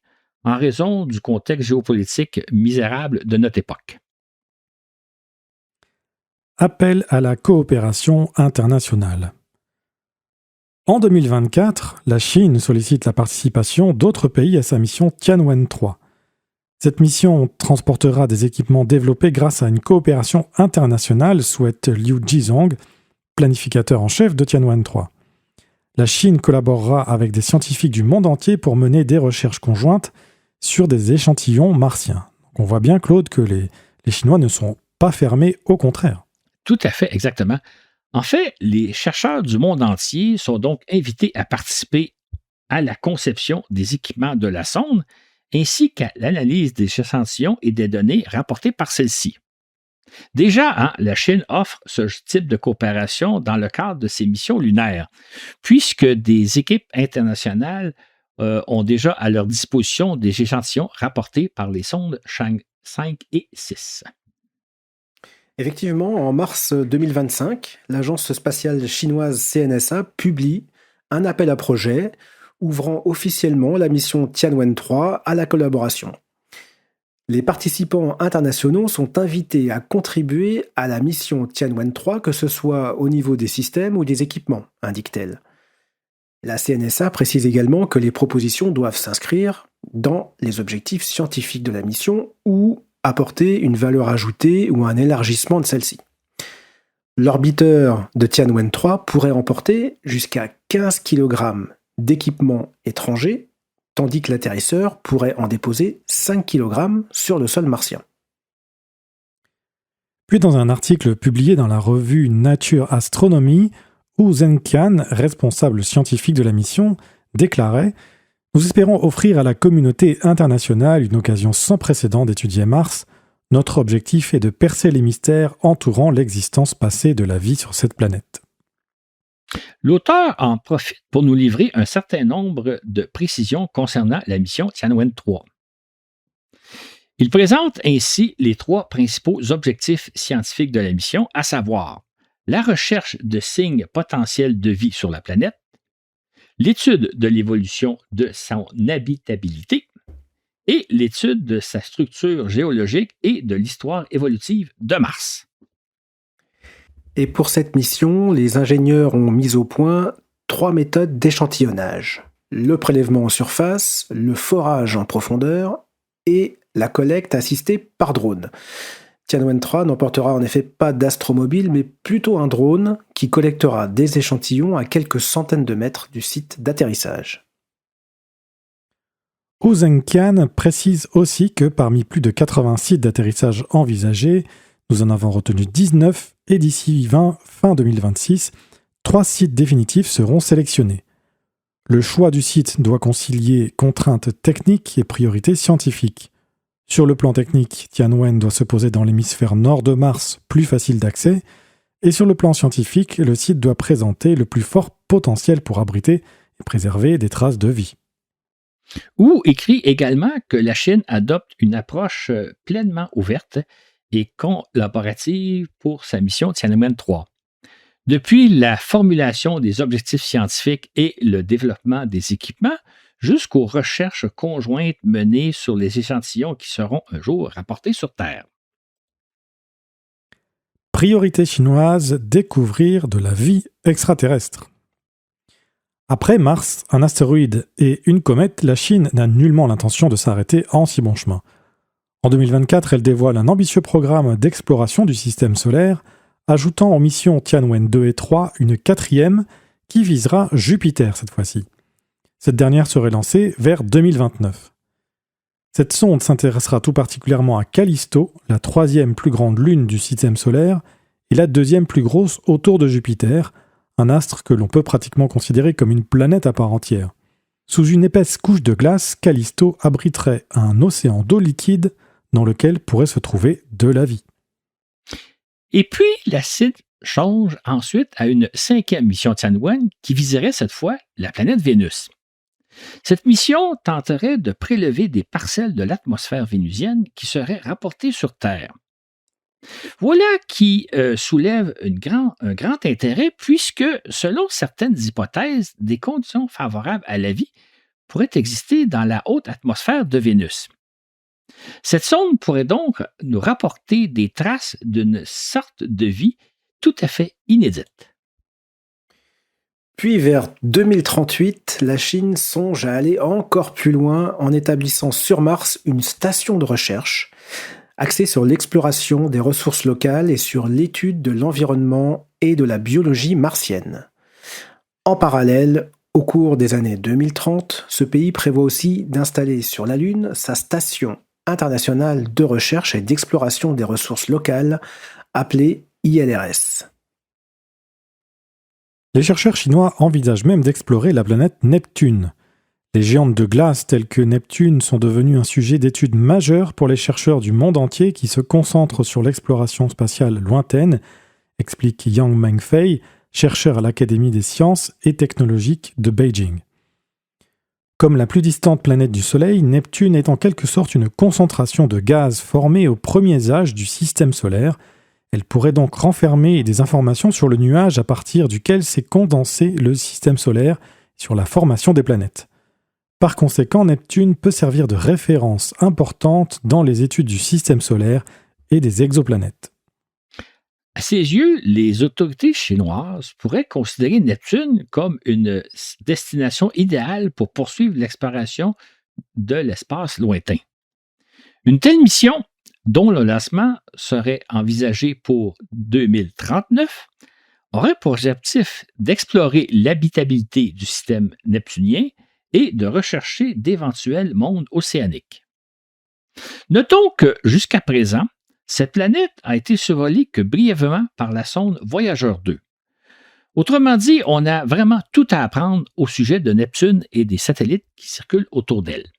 B: en raison du contexte géopolitique misérable de notre époque.
A: Appel à la coopération internationale. En 2024, la Chine sollicite la participation d'autres pays à sa mission Tianwen 3. Cette mission transportera des équipements développés grâce à une coopération internationale, souhaite Liu Jizong, planificateur en chef de Tianwen 3. La Chine collaborera avec des scientifiques du monde entier pour mener des recherches conjointes sur des échantillons martiens. Donc on voit bien, Claude, que les Chinois ne sont pas fermés, au contraire.
B: Tout à fait, exactement. En fait, les chercheurs du monde entier sont donc invités à participer à la conception des équipements de la sonde ainsi qu'à l'analyse des échantillons et des données rapportées par celle-ci. Déjà, la Chine offre ce type de coopération dans le cadre de ses missions lunaires, puisque des équipes internationales ont déjà à leur disposition des échantillons rapportés par les sondes Chang 5 et 6.
C: Effectivement, en mars 2025, l'agence spatiale chinoise CNSA publie un appel à projet ouvrant officiellement la mission Tianwen 3 à la collaboration. Les participants internationaux sont invités à contribuer à la mission Tianwen 3, que ce soit au niveau des systèmes ou des équipements, indique-t-elle. La CNSA précise également que les propositions doivent s'inscrire dans les objectifs scientifiques de la mission ou apporter une valeur ajoutée ou un élargissement de celle-ci. L'orbiteur de Tianwen 3 pourrait emporter jusqu'à 15 kg d'équipements étrangers, tandis que l'atterrisseur pourrait en déposer 5 kg sur le sol martien.
A: Puis dans un article publié dans la revue Nature Astronomy, Hu Zhenqian, responsable scientifique de la mission, déclarait « Nous espérons offrir à la communauté internationale une occasion sans précédent d'étudier Mars. Notre objectif est de percer les mystères entourant l'existence passée de la vie sur cette planète. »
B: L'auteur en profite pour nous livrer un certain nombre de précisions concernant la mission Tianwen-3. Il présente ainsi les 3 principaux objectifs scientifiques de la mission, à savoir la recherche de signes potentiels de vie sur la planète, l'étude de l'évolution de son habitabilité et l'étude de sa structure géologique et de l'histoire évolutive de Mars.
C: Et pour cette mission, les ingénieurs ont mis au point 3 méthodes d'échantillonnage. Le prélèvement en surface, le forage en profondeur et la collecte assistée par drone. Tianwen-3 n'emportera en effet pas d'astromobile, mais plutôt un drone qui collectera des échantillons à quelques centaines de mètres du site d'atterrissage.
A: Hu Zhenqian précise aussi que parmi plus de 80 sites d'atterrissage envisagés, nous en avons retenu 19 et d'ici fin 2026, 3 sites définitifs seront sélectionnés. Le choix du site doit concilier contraintes techniques et priorités scientifiques. Sur le plan technique, Tianwen doit se poser dans l'hémisphère nord de Mars, plus facile d'accès, et sur le plan scientifique, le site doit présenter le plus fort potentiel pour abriter et préserver des traces de vie.
B: Hu écrit également que la Chine adopte une approche pleinement ouverte et collaborative pour sa mission Tianwen-3. Depuis la formulation des objectifs scientifiques et le développement des équipements, jusqu'aux recherches conjointes menées sur les échantillons qui seront un jour rapportés sur Terre.
A: Priorité chinoise, découvrir de la vie extraterrestre. Après Mars, un astéroïde et une comète, la Chine n'a nullement l'intention de s'arrêter en si bon chemin. En 2024, elle dévoile un ambitieux programme d'exploration du système solaire, ajoutant aux missions Tianwen 2 et 3 une 4e qui visera Jupiter cette fois-ci. Cette dernière serait lancée vers 2029. Cette sonde s'intéressera tout particulièrement à Callisto, la 3e plus grande lune du système solaire et la 2e plus grosse autour de Jupiter, un astre que l'on peut pratiquement considérer comme une planète à part entière. Sous une épaisse couche de glace, Callisto abriterait un océan d'eau liquide dans lequel pourrait se trouver de la vie.
B: Et puis, la CID change ensuite à une 5e mission Tianwen qui viserait cette fois la planète Vénus. Cette mission tenterait de prélever des parcelles de l'atmosphère vénusienne qui seraient rapportées sur Terre. Voilà qui soulève un grand intérêt puisque, selon certaines hypothèses, des conditions favorables à la vie pourraient exister dans la haute atmosphère de Vénus. Cette sonde pourrait donc nous rapporter des traces d'une sorte de vie tout à fait inédite.
C: Puis vers 2038, la Chine songe à aller encore plus loin en établissant sur Mars une station de recherche axée sur l'exploration des ressources locales et sur l'étude de l'environnement et de la biologie martienne. En parallèle, au cours des années 2030, ce pays prévoit aussi d'installer sur la Lune sa station internationale de recherche et d'exploration des ressources locales, appelée ILRS.
A: Les chercheurs chinois envisagent même d'explorer la planète Neptune. Les géantes de glace telles que Neptune sont devenues un sujet d'étude majeur pour les chercheurs du monde entier qui se concentrent sur l'exploration spatiale lointaine, explique Yang Mengfei, chercheur à l'Académie des sciences et technologiques de Beijing. Comme la plus distante planète du Soleil, Neptune est en quelque sorte une concentration de gaz formée aux premiers âges du système solaire. Elle pourrait donc renfermer des informations sur le nuage à partir duquel s'est condensé le système solaire sur la formation des planètes. Par conséquent, Neptune peut servir de référence importante dans les études du système solaire et des exoplanètes.
B: À ses yeux, les autorités chinoises pourraient considérer Neptune comme une destination idéale pour poursuivre l'exploration de l'espace lointain. Une telle mission, dont le lancement serait envisagé pour 2039, aurait pour objectif d'explorer l'habitabilité du système neptunien et de rechercher d'éventuels mondes océaniques. Notons que, jusqu'à présent, cette planète a été survolée que brièvement par la sonde Voyageur 2. Autrement dit, on a vraiment tout à apprendre au sujet de Neptune et des satellites qui circulent autour d'elle.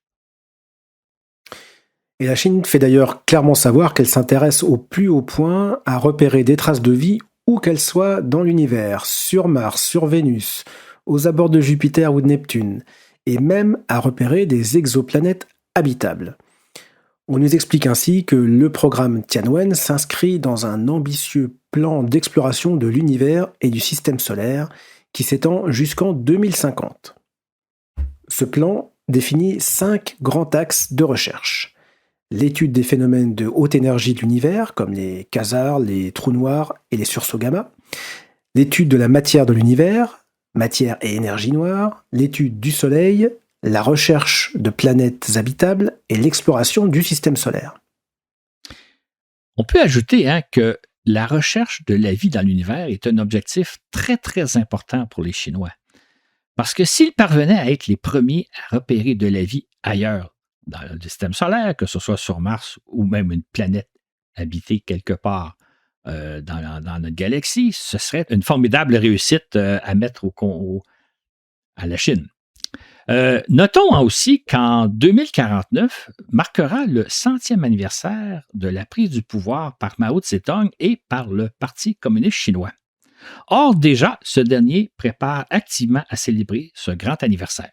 C: Et la Chine fait d'ailleurs clairement savoir qu'elle s'intéresse au plus haut point à repérer des traces de vie où qu'elles soient dans l'univers, sur Mars, sur Vénus, aux abords de Jupiter ou de Neptune, et même à repérer des exoplanètes habitables. On nous explique ainsi que le programme Tianwen s'inscrit dans un ambitieux plan d'exploration de l'univers et du système solaire qui s'étend jusqu'en 2050. Ce plan définit 5 grands axes de recherche. L'étude des phénomènes de haute énergie de l'univers, comme les quasars, les trous noirs et les sursauts gamma, l'étude de la matière de l'univers, matière et énergie noire, l'étude du Soleil, la recherche de planètes habitables et l'exploration du système solaire.
B: On peut ajouter que la recherche de la vie dans l'univers est un objectif très, très important pour les Chinois. Parce que s'ils parvenaient à être les premiers à repérer de la vie ailleurs dans le système solaire, que ce soit sur Mars ou même une planète habitée quelque part dans notre galaxie, ce serait une formidable réussite à mettre à la Chine. Notons aussi qu'en 2049 marquera le 100e anniversaire de la prise du pouvoir par Mao Tse-tung et par le Parti communiste chinois. Or, déjà, ce dernier prépare activement à célébrer ce grand anniversaire.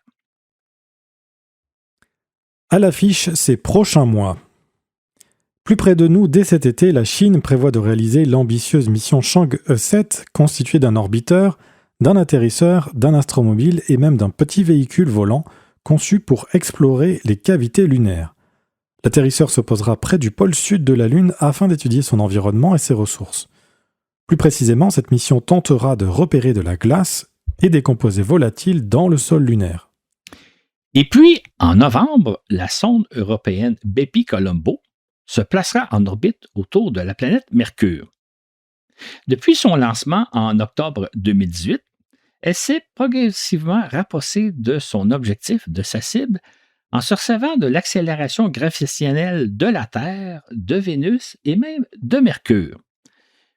A: À l'affiche ces prochains mois. Plus près de nous, dès cet été, la Chine prévoit de réaliser l'ambitieuse mission Chang'e 7, constituée d'un orbiteur, d'un atterrisseur, d'un astromobile et même d'un petit véhicule volant conçu pour explorer les cavités lunaires. L'atterrisseur se posera près du pôle sud de la Lune afin d'étudier son environnement et ses ressources. Plus précisément, cette mission tentera de repérer de la glace et des composés volatiles dans le sol lunaire.
B: Et puis, en novembre, la sonde européenne Bepi-Colombo se placera en orbite autour de la planète Mercure. Depuis son lancement en octobre 2018, elle s'est progressivement rapprochée de son objectif, de sa cible, en se servant de l'accélération gravitationnelle de la Terre, de Vénus et même de Mercure,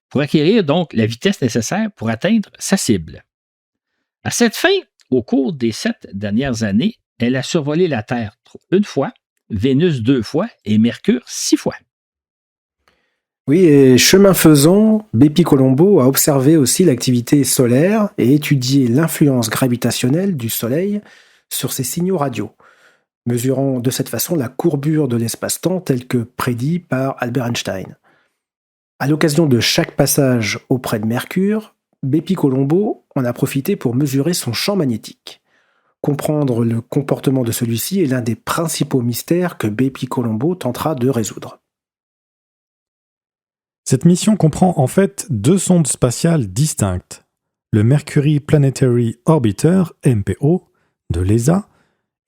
B: pour acquérir donc la vitesse nécessaire pour atteindre sa cible. À cette fin, au cours des 7 dernières années, elle a survolé la Terre 1 fois, Vénus 2 fois et Mercure 6 fois.
C: Oui, et chemin faisant, Bepi-Colombo a observé aussi l'activité solaire et étudié l'influence gravitationnelle du Soleil sur ses signaux radio, mesurant de cette façon la courbure de l'espace-temps telle que prédit par Albert Einstein. À l'occasion de chaque passage auprès de Mercure, Bepi-Colombo en a profité pour mesurer son champ magnétique. Comprendre le comportement de celui-ci est l'un des principaux mystères que Bepi-Colombo tentera de résoudre.
A: Cette mission comprend en fait 2 sondes spatiales distinctes, le Mercury Planetary Orbiter, MPO, de l'ESA,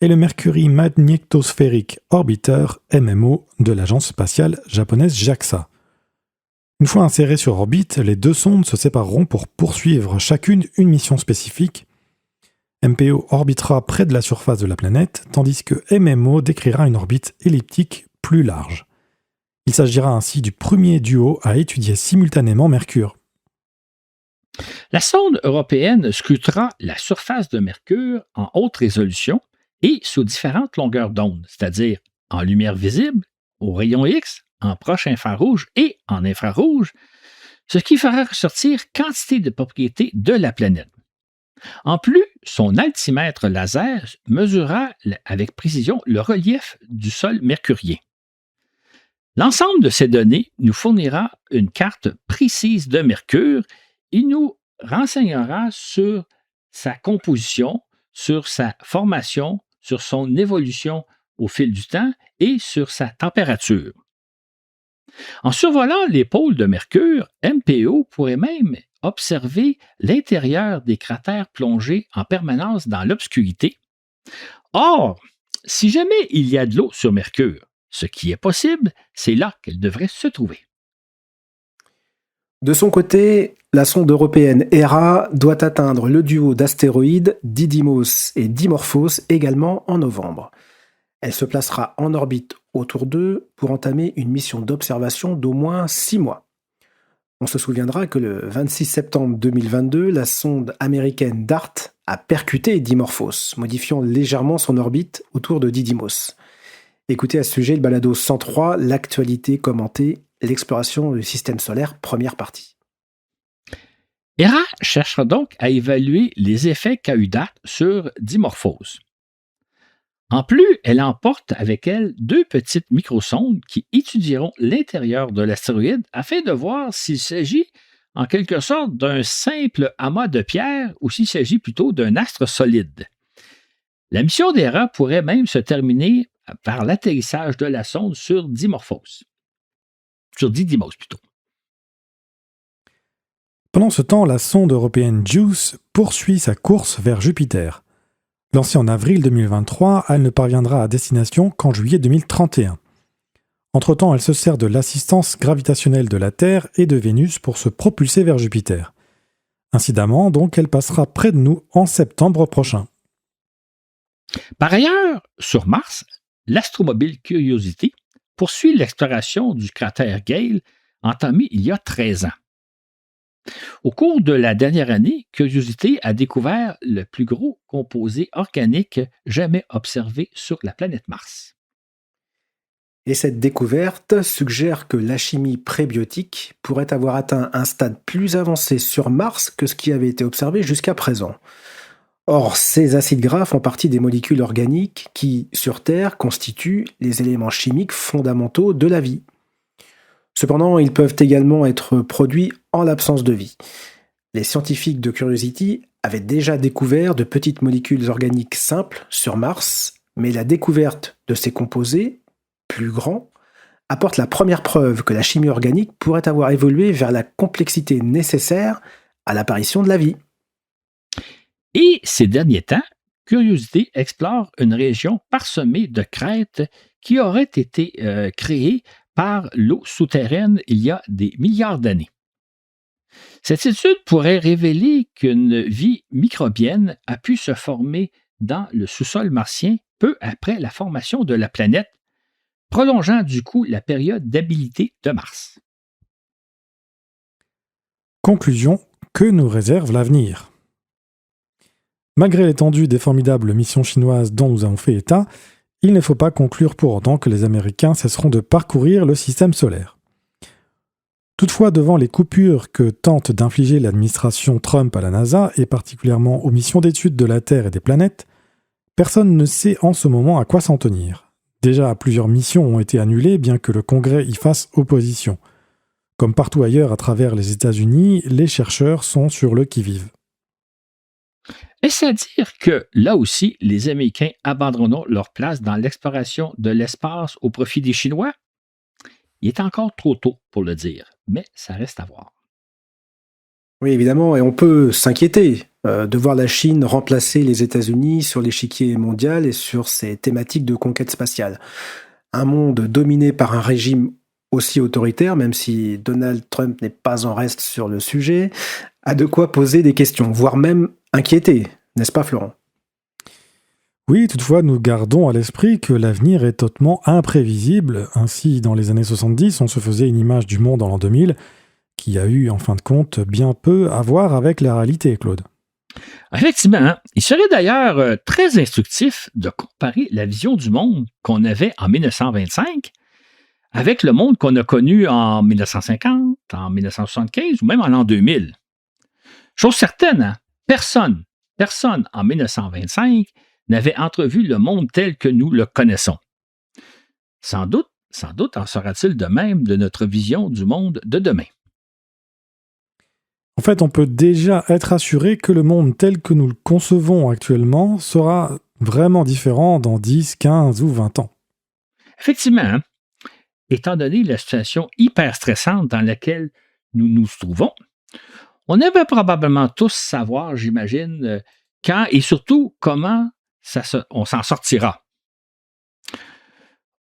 A: et le Mercury Magnetospheric Orbiter, MMO, de l'agence spatiale japonaise JAXA. Une fois insérées sur orbite, les 2 sondes se sépareront pour poursuivre chacune une mission spécifique. MPO orbitera près de la surface de la planète, tandis que MMO décrira une orbite elliptique plus large. Il s'agira ainsi du premier duo à étudier simultanément Mercure.
B: La sonde européenne scrutera la surface de Mercure en haute résolution et sous différentes longueurs d'onde, c'est-à-dire en lumière visible, au rayon X, en proche infrarouge et en infrarouge, ce qui fera ressortir quantité de propriétés de la planète. En plus, son altimètre laser mesurera avec précision le relief du sol mercurien. L'ensemble de ces données nous fournira une carte précise de Mercure et nous renseignera sur sa composition, sur sa formation, sur son évolution au fil du temps et sur sa température. En survolant les pôles de Mercure, MPO pourrait même observer l'intérieur des cratères plongés en permanence dans l'obscurité. Or, si jamais il y a de l'eau sur Mercure, ce qui est possible, c'est là qu'elle devrait se trouver.
C: De son côté, la sonde européenne Hera doit atteindre le duo d'astéroïdes Didymos et Dimorphos également en novembre. Elle se placera en orbite autour d'eux pour entamer une mission d'observation d'au moins 6 mois. On se souviendra que le 26 septembre 2022, la sonde américaine DART a percuté Dimorphos, modifiant légèrement son orbite autour de Didymos. Écoutez à ce sujet le balado 103, l'actualité commentée, l'exploration du système solaire, première partie.
B: Hera cherchera donc à évaluer les effets qu'a eu DART sur Dimorphos. En plus, elle emporte avec elle 2 petites microsondes qui étudieront l'intérieur de l'astéroïde afin de voir s'il s'agit en quelque sorte d'un simple amas de pierres ou s'il s'agit plutôt d'un astre solide. La mission d'Hera pourrait même se terminer par l'atterrissage de la sonde sur Dimorphos. Sur Didymos plutôt.
A: Pendant ce temps, la sonde européenne JUICE poursuit sa course vers Jupiter. Lancée en avril 2023, elle ne parviendra à destination qu'en juillet 2031. Entre-temps, elle se sert de l'assistance gravitationnelle de la Terre et de Vénus pour se propulser vers Jupiter. Incidemment, donc, elle passera près de nous en septembre prochain.
B: Par ailleurs, sur Mars, l'astromobile Curiosity poursuit l'exploration du cratère Gale entamé il y a 13 ans. Au cours de la dernière année, Curiosity a découvert le plus gros composé organique jamais observé sur la planète Mars.
C: Et cette découverte suggère que la chimie prébiotique pourrait avoir atteint un stade plus avancé sur Mars que ce qui avait été observé jusqu'à présent. Or, ces acides gras font partie des molécules organiques qui, sur Terre, constituent les éléments chimiques fondamentaux de la vie. Cependant, ils peuvent également être produits en l'absence de vie. Les scientifiques de Curiosity avaient déjà découvert de petites molécules organiques simples sur Mars, mais la découverte de ces composés, plus grands, apporte la première preuve que la chimie organique pourrait avoir évolué vers la complexité nécessaire à l'apparition de la vie.
B: Et ces derniers temps, Curiosity explore une région parsemée de crêtes qui auraient été créées par l'eau souterraine il y a des milliards d'années. Cette étude pourrait révéler qu'une vie microbienne a pu se former dans le sous-sol martien peu après la formation de la planète, prolongeant du coup la période d'habitabilité de Mars.
A: Conclusion, que nous réserve l'avenir ? Malgré l'étendue des formidables missions chinoises dont nous avons fait état, il ne faut pas conclure pour autant que les Américains cesseront de parcourir le système solaire. Toutefois, devant les coupures que tente d'infliger l'administration Trump à la NASA, et particulièrement aux missions d'études de la Terre et des planètes, personne ne sait en ce moment à quoi s'en tenir. Déjà, plusieurs missions ont été annulées, bien que le Congrès y fasse opposition. Comme partout ailleurs à travers les États-Unis, les chercheurs sont sur le qui-vive.
B: Est-ce à dire que, là aussi, les Américains abandonneront leur place dans l'exploration de l'espace au profit des Chinois? Il est encore trop tôt pour le dire, mais ça reste à voir.
C: Oui, évidemment, et on peut s'inquiéter de voir la Chine remplacer les États-Unis sur l'échiquier mondial et sur ces thématiques de conquête spatiale. Un monde dominé par un régime aussi autoritaire, même si Donald Trump n'est pas en reste sur le sujet, a de quoi poser des questions, voire même inquiéter, n'est-ce pas Florent ?
A: Oui, toutefois, nous gardons à l'esprit que l'avenir est totalement imprévisible. Ainsi, dans les années 70, on se faisait une image du monde en l'an 2000, qui a eu, en fin de compte, bien peu à voir avec la réalité, Claude.
B: Effectivement, il serait d'ailleurs très instructif de comparer la vision du monde qu'on avait en 1925 avec le monde qu'on a connu en 1950, en 1975 ou même en l'an 2000. Chose certaine, personne en 1925 n'avait entrevu le monde tel que nous le connaissons. Sans doute en sera-t-il de même de notre vision du monde de demain.
A: En fait, on peut déjà être assuré que le monde tel que nous le concevons actuellement sera vraiment différent dans 10, 15 ou 20 ans.
B: Effectivement, étant donné la situation hyper stressante dans laquelle nous nous trouvons, on aimerait probablement tous savoir, j'imagine, quand et surtout comment on s'en sortira.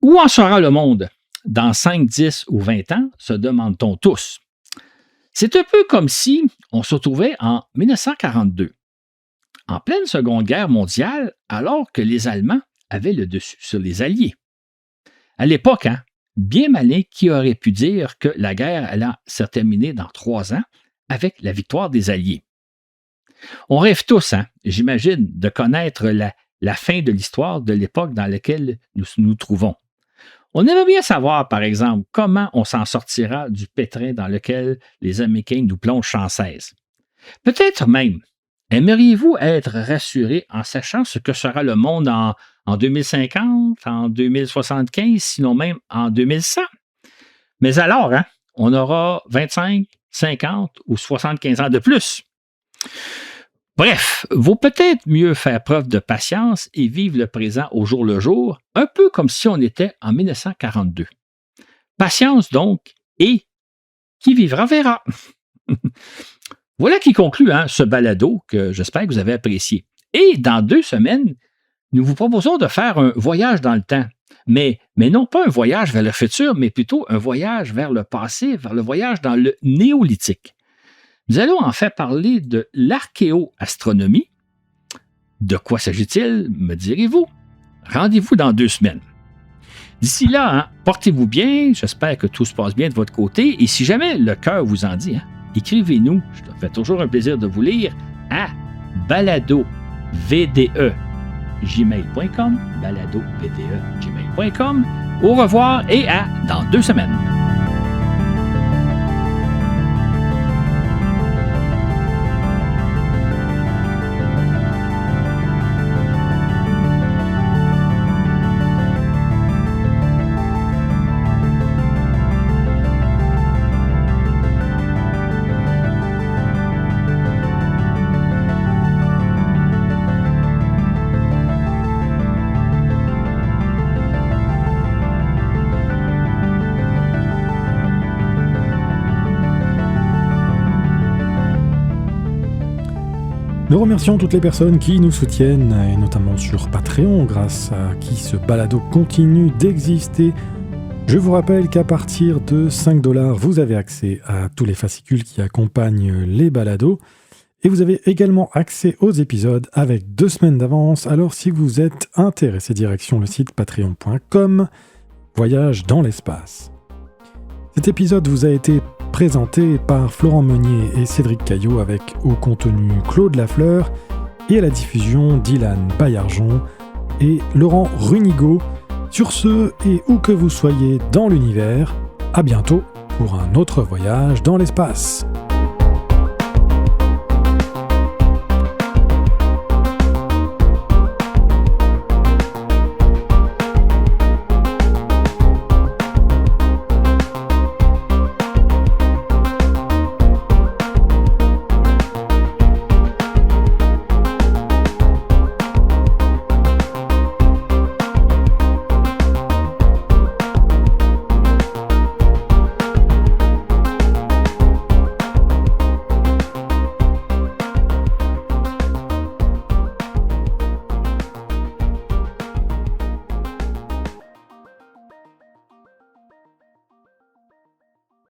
B: Où en sera le monde dans 5, 10 ou 20 ans, se demande-t-on tous. C'est un peu comme si on se trouvait en 1942, en pleine Seconde Guerre mondiale, alors que les Allemands avait le dessus sur les Alliés. À l'époque, bien malin qui aurait pu dire que la guerre allait se terminer dans 3 ans avec la victoire des Alliés. On rêve tous, j'imagine, de connaître la fin de l'histoire de l'époque dans laquelle nous nous trouvons. On aimerait bien savoir, par exemple, comment on s'en sortira du pétrin dans lequel les Américains nous plongent sans cesse. Peut-être même, aimeriez-vous être rassuré en sachant ce que sera le monde en 2050, en 2075, sinon même en 2100? Mais alors, on aura 25, 50 ou 75 ans de plus. Bref, vaut peut-être mieux faire preuve de patience et vivre le présent au jour le jour, un peu comme si on était en 1942. Patience donc, et qui vivra verra. Voilà qui conclut ce balado que j'espère que vous avez apprécié. Et dans 2 semaines, nous vous proposons de faire un voyage dans le temps. Mais non pas un voyage vers le futur, mais plutôt un voyage vers le passé, vers le voyage dans le néolithique. Nous allons en fait parler de l'archéoastronomie. De quoi s'agit-il, me direz-vous? Rendez-vous dans 2 semaines. D'ici là, portez-vous bien, j'espère que tout se passe bien de votre côté, et si jamais le cœur vous en dit, écrivez-nous, je me fais toujours un plaisir de vous lire, à baladovde@gmail.com, baladovde@gmail.com. Au revoir et à dans 2 semaines.
A: Nous remercions toutes les personnes qui nous soutiennent, et notamment sur Patreon, grâce à qui ce balado continue d'exister. Je vous rappelle qu'à partir de 5$, vous avez accès à tous les fascicules qui accompagnent les balados, et vous avez également accès aux épisodes avec 2 semaines d'avance. Alors si vous êtes intéressé, direction le site patreon.com, voyage dans l'espace. Cet épisode vous a été présenté par Florent Meunier et Cédric Caillot avec au contenu Claude Lafleur et à la diffusion Dylan Baillargeon et Laurent Runigo. Sur ce, et où que vous soyez dans l'univers, à bientôt pour un autre voyage dans l'espace.